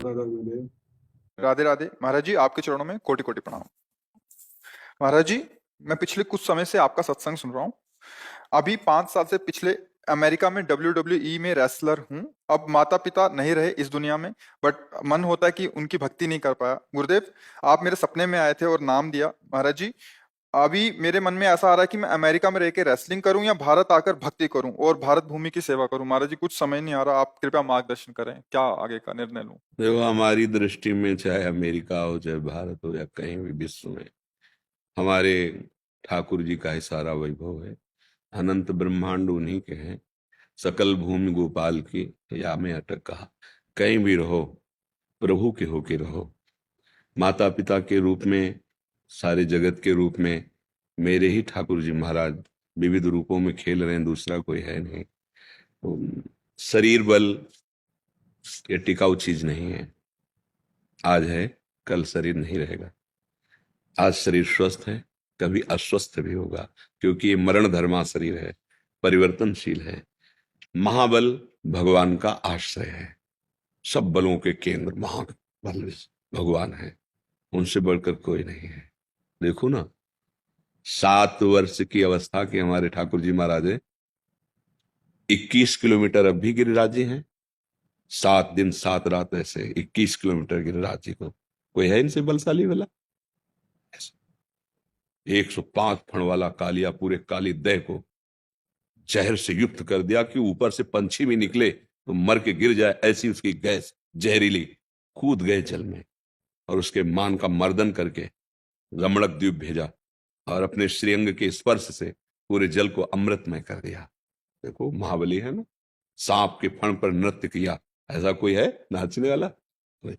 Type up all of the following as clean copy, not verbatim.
दादा बोले। राधे राधे महाराज जी, आपके चरणों में कोटि कोटि प्रणाम। महाराज जी, मैं पिछले कुछ समय से आपका सत्संग सुन रहा हूँ। अभी 5 साल से पिछले अमेरिका में WWE में रेसलर हूँ। अब माता पिता नहीं रहे इस दुनिया में, बट मन होता है कि उनकी भक्ति नहीं कर पाया। गुरुदेव, आप मेरे सपने में आए थे और नाम दिया। महाराज जी, अभी मेरे मन में ऐसा आ रहा है कि मैं अमेरिका में रह के रेसलिंग करूं या भारत आकर भक्ति करूं और भारत भूमि की सेवा करूं। महाराज जी, कुछ समझ नहीं आ रहा, आप कृपया मार्गदर्शन करें, क्या आगे का निर्णय लूं। देखो, हमारी दृष्टि में चाहे अमेरिका हो, चाहे भारत हो, या कहीं भी विश्व में, हमारे ठाकुर जी का ही सारा वैभव है। अनंत ब्रह्मांड उन्हीं के हैं। सकल भूमि गोपाल की, या में अटक कहा। कहीं भी रहो, प्रभु के होके रहो। माता पिता के रूप में, सारे जगत के रूप में मेरे ही ठाकुर जी महाराज विविध रूपों में खेल रहे हैं, दूसरा कोई है नहीं। तो शरीर बल ये टिकाऊ चीज नहीं है। आज है, कल शरीर नहीं रहेगा। आज शरीर स्वस्थ है, कभी अस्वस्थ भी होगा, क्योंकि ये मरण धर्मा शरीर है, परिवर्तनशील है। महाबल भगवान का आश्रय है। सब बलों के केंद्र महाबल भगवान है, उनसे बढ़कर कोई नहीं है। देखो ना, 7 वर्ष की अवस्था के हमारे ठाकुर जी महाराज 21 किलोमीटर अब भी गिरिराजी हैं। 7 दिन 7 रात ऐसे 21 किलोमीटर गिरिराजी को कोई है इनसे बलशाली वाला? 105 फण वाला कालिया पूरे काली देह को जहर से युक्त कर दिया कि ऊपर से पंछी भी निकले तो मर के गिर जाए, ऐसी उसकी गैस जहरीली। कूद गए जल में और उसके मान का मर्दन करके रमणक द्वीप भेजा और अपने श्रीअंग के स्पर्श से पूरे जल को अमृतमय कर दिया। देखो, महाबली है ना। सांप के फण पर नृत्य किया, ऐसा कोई है नाचने वाला? कोई।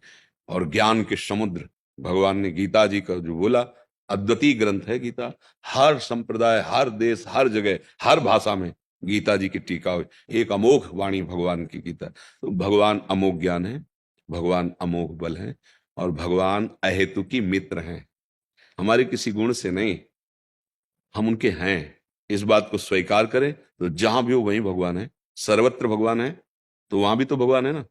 और ज्ञान के समुद्र भगवान ने गीता जी का जो बोला, अद्वितीय ग्रंथ है गीता। हर संप्रदाय, हर देश, हर जगह, हर भाषा में गीता जी की टीका हुई। एक अमोघ वाणी भगवान की गीता। तो भगवान अमोघ ज्ञान है, भगवान अमोघ बल है, और भगवान अहेतुकी मित्र हैं। हमारे किसी गुण से नहीं, हम उनके हैं। इस बात को स्वीकार करें तो जहां भी हो वहीं भगवान है। सर्वत्र भगवान है तो वहां भी तो भगवान है ना।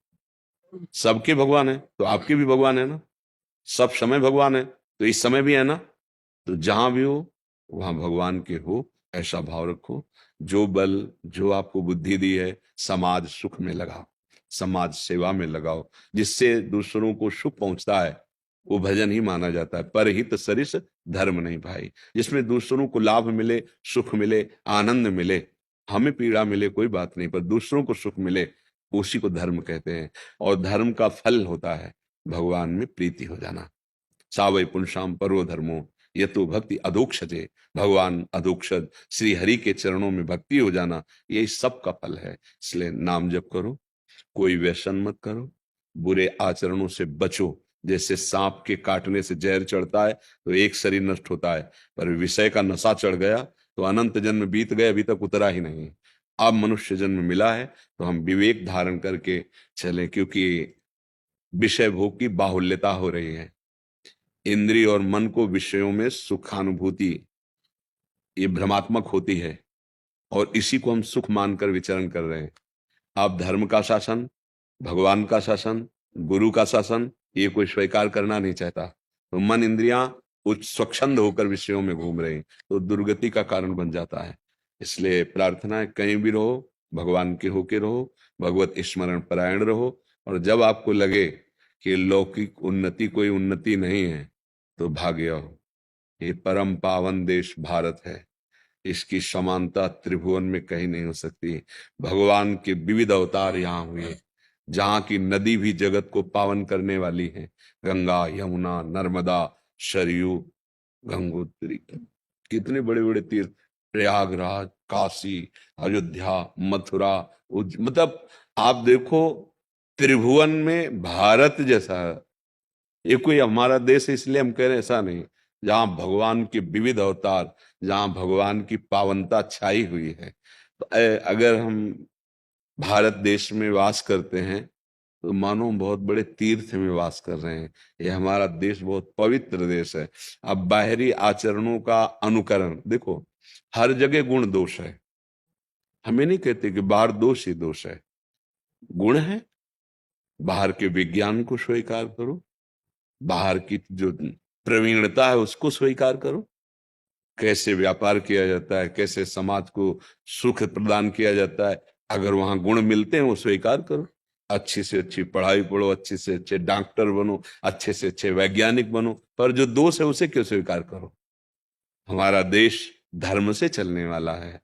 सबके भगवान है तो आपके भी भगवान है ना। सब समय भगवान है तो इस समय भी है ना। तो जहां भी हो वहां भगवान के हो, ऐसा भाव रखो। जो बल, जो आपको बुद्धि दी है, समाज सुख में लगाओ, समाज सेवा में लगाओ। जिससे दूसरों को सुख पहुंचता है वो भजन ही माना जाता है। परहित सरिस धर्म नहीं भाई। जिसमें दूसरों को लाभ मिले, सुख मिले, आनंद मिले, हमें पीड़ा मिले कोई बात नहीं, पर दूसरों को सुख मिले, उसी को धर्म कहते हैं। और धर्म का फल होता है भगवान में प्रीति हो जाना। सावै पुंसाम परो धर्मो यतो भक्ति अधोक्षजे। भगवान अधोक्षज श्री हरि के चरणों में भक्ति हो जाना, ये सब का फल है। इसलिए नाम जप करो, कोई व्यसन मत करो, बुरे आचरणों से बचो। जैसे सांप के काटने से जहर चढ़ता है तो एक शरीर नष्ट होता है, पर विषय का नशा चढ़ गया तो अनंत जन्म बीत गए, अभी तक उतरा ही नहीं। अब मनुष्य जन्म मिला है तो हम विवेक धारण करके चलें, क्योंकि विषय भोग की बाहुल्यता हो रही है। इंद्रिय और मन को विषयों में सुखानुभूति ये भ्रमात्मक होती है, और इसी को हम सुख मानकर विचरण कर रहे हैं। आप धर्म का शासन, भगवान का शासन, गुरु का शासन, ये कोई स्वीकार करना नहीं चाहता। तो मन इंद्रियां उच्च स्वच्छंद होकर विषयों में घूम रहे हैं तो दुर्गति का कारण बन जाता है। इसलिए प्रार्थना है, कहीं भी रहो भगवान के होके रहो, भगवत स्मरण परायण रहो। और जब आपको लगे कि लौकिक उन्नति कोई उन्नति नहीं है तो भाग्य हो। ये परम पावन देश भारत है, इसकी समानता त्रिभुवन में कहीं नहीं हो सकती। भगवान के विविध अवतार यहाँ हुए, जहां की नदी भी जगत को पावन करने वाली है। गंगा, यमुना, नर्मदा, सरयू, गंगोत्री, कितने बड़े बड़े तीर्थ, प्रयागराज, काशी, अयोध्या, मथुरा, मतलब आप देखो, त्रिभुवन में भारत जैसा ये कोई हमारा देश है इसलिए हम कह रहे हैं, ऐसा नहीं। जहां भगवान के विविध अवतार, जहां भगवान की पावनता छाई हुई है, तो अगर हम भारत देश में वास करते हैं तो मानो बहुत बड़े तीर्थ में वास कर रहे हैं। ये हमारा देश बहुत पवित्र देश है। अब बाहरी आचरणों का अनुकरण देखो, हर जगह गुण दोष है। हमें नहीं कहते कि बाहर दोष ही दोष है, गुण है। बाहर के विज्ञान को स्वीकार करो, बाहर की जो प्रवीणता है उसको स्वीकार करो, कैसे व्यापार किया जाता है, कैसे समाज को सुख प्रदान किया जाता है, अगर वहां गुण मिलते हैं वो स्वीकार करो। अच्छी से अच्छी पढ़ाई पढ़ो, अच्छे से अच्छे डॉक्टर बनो, अच्छे से अच्छे वैज्ञानिक बनो, पर जो दोष है उसे क्यों स्वीकार करो? हमारा देश धर्म से चलने वाला है,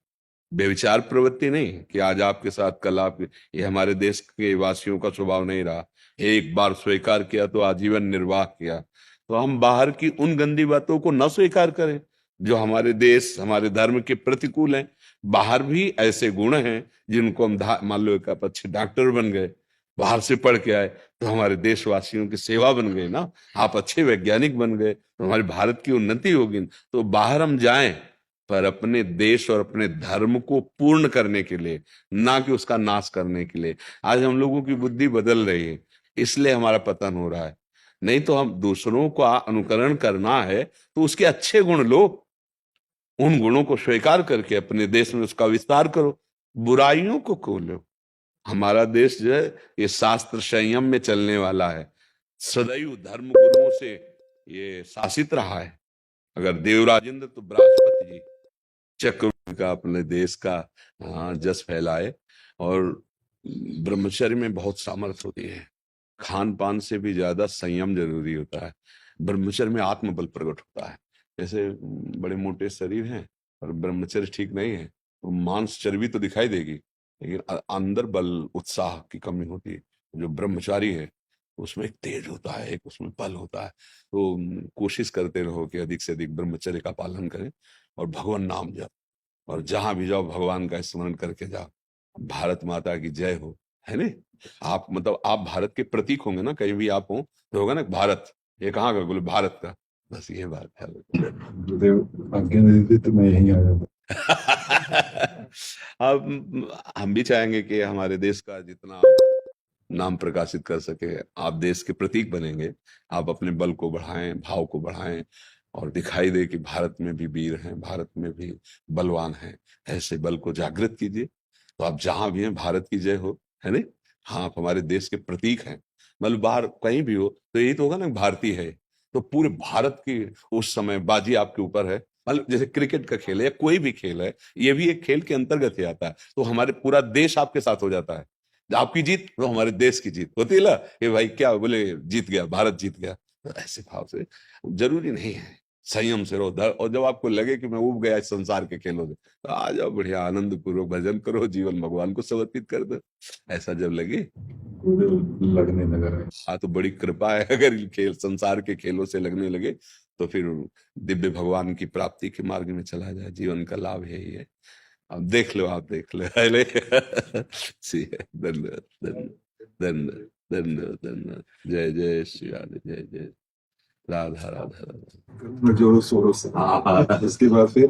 बेविचार प्रवृत्ति नहीं कि आज आपके साथ कल आप। ये हमारे देश के वासियों का स्वभाव नहीं रहा। एक बार स्वीकार किया तो आजीवन निर्वाह किया। तो हम बाहर की उन गंदी बातों को न स्वीकार करें जो हमारे देश हमारे धर्म के प्रतिकूल हैं। बाहर भी ऐसे गुण हैं जिनको हम मान लो एक आप अच्छे डॉक्टर बन गए, बाहर से पढ़ के आए तो हमारे देशवासियों की सेवा बन गई ना, आप अच्छे वैज्ञानिक बन गए तो हमारे भारत की उन्नति होगी। तो बाहर हम जाएं पर अपने देश और अपने धर्म को पूर्ण करने के लिए, ना कि उसका नाश करने के लिए। आज हम लोगों की बुद्धि बदल रही है, इसलिए हमारा पतन हो रहा है। नहीं तो हम दूसरों को अनुकरण करना है तो उसके अच्छे गुण लो, उन गुणों को स्वीकार करके अपने देश में उसका विस्तार करो, बुराइयों को खोलो। हमारा देश जो है ये शास्त्र संयम में चलने वाला है, सदैव धर्म गुरुओं से ये शासित रहा है। अगर देवराजेंद्र तो बृहस्पति जी चक्रवर्ती का अपने देश का जस फैलाए। और ब्रह्मचर्य में बहुत सामर्थ्य होती है, खान पान से भी ज्यादा संयम जरूरी होता है। ब्रह्मचर्य में आत्मबल प्रकट होता है। जैसे बड़े मोटे शरीर हैं और ब्रह्मचर्य ठीक नहीं है तो मांस चर्बी तो दिखाई देगी, लेकिन अंदर बल उत्साह की कमी होती है। जो ब्रह्मचारी है उसमें एक तेज होता है, एक उसमें बल होता है। तो कोशिश करते रहो कि अधिक से अधिक ब्रह्मचर्य का पालन करें और भगवान नाम जप, और जहां भी जाओ भगवान का स्मरण करके जाओ। भारत माता की जय हो, है ने? आप मतलब आप भारत के प्रतीक होंगे ना, कहीं भी आप हो तो होगा ना भारत, ये कहाँ का? बोले भारत का, बस ये बात है। गुरुदेव आज्ञा दे देते तो मैं यहीं आ जाता। अब हम भी चाहेंगे कि हमारे देश का जितना नाम प्रकाशित कर सके, आप देश के प्रतीक बनेंगे। आप अपने बल को बढ़ाएं, भाव को बढ़ाएं और दिखाई दे कि भारत में भी वीर हैं, भारत में भी बलवान हैं। ऐसे बल को जागृत कीजिए तो आप जहां भी हैं भारत की जय हो, है नहीं? हाँ, आप हमारे देश के प्रतीक हैं। मतलब बाहर कहीं भी हो तो यही तो होगा ना, भारतीय है तो पूरे भारत की उस समय बाजी आपके ऊपर है। मतलब जैसे क्रिकेट का खेल है या कोई भी खेल है, ये भी एक खेल के अंतर्गत ही आता है। तो हमारे पूरा देश आपके साथ हो जाता है। आपकी जीत तो हमारे देश की जीत होती है ना, ये भाई क्या बोले, जीत गया, भारत जीत गया। तो ऐसे भाव से जरूरी नहीं है, संयम से रहो। और जब आपको लगे कि मैं उब गया इस संसार के खेलों से, तो आ जाओ, बढ़िया आनंद पूर्वक भजन करो, जीवन भगवान को समर्पित कर दो। ऐसा जब लगे गुरुदेव लगने लगा है। हाँ तो बड़ी कृपा है। अगर इन खेल संसार के खेलों से लगने लगे तो फिर दिव्य भगवान की प्राप्ति के मार्ग में चला जाए। जीवन का लाभ यही है। अब देख लो, आप देख लो। अरे सी है। धन्यवाद, धन्यवाद, धन्यवाद, धन्यवाद, धन्यवाद। जय जय श्री राधे, जय जय राधा राधा राधा। जोरों शोरों से उसके बाद फिर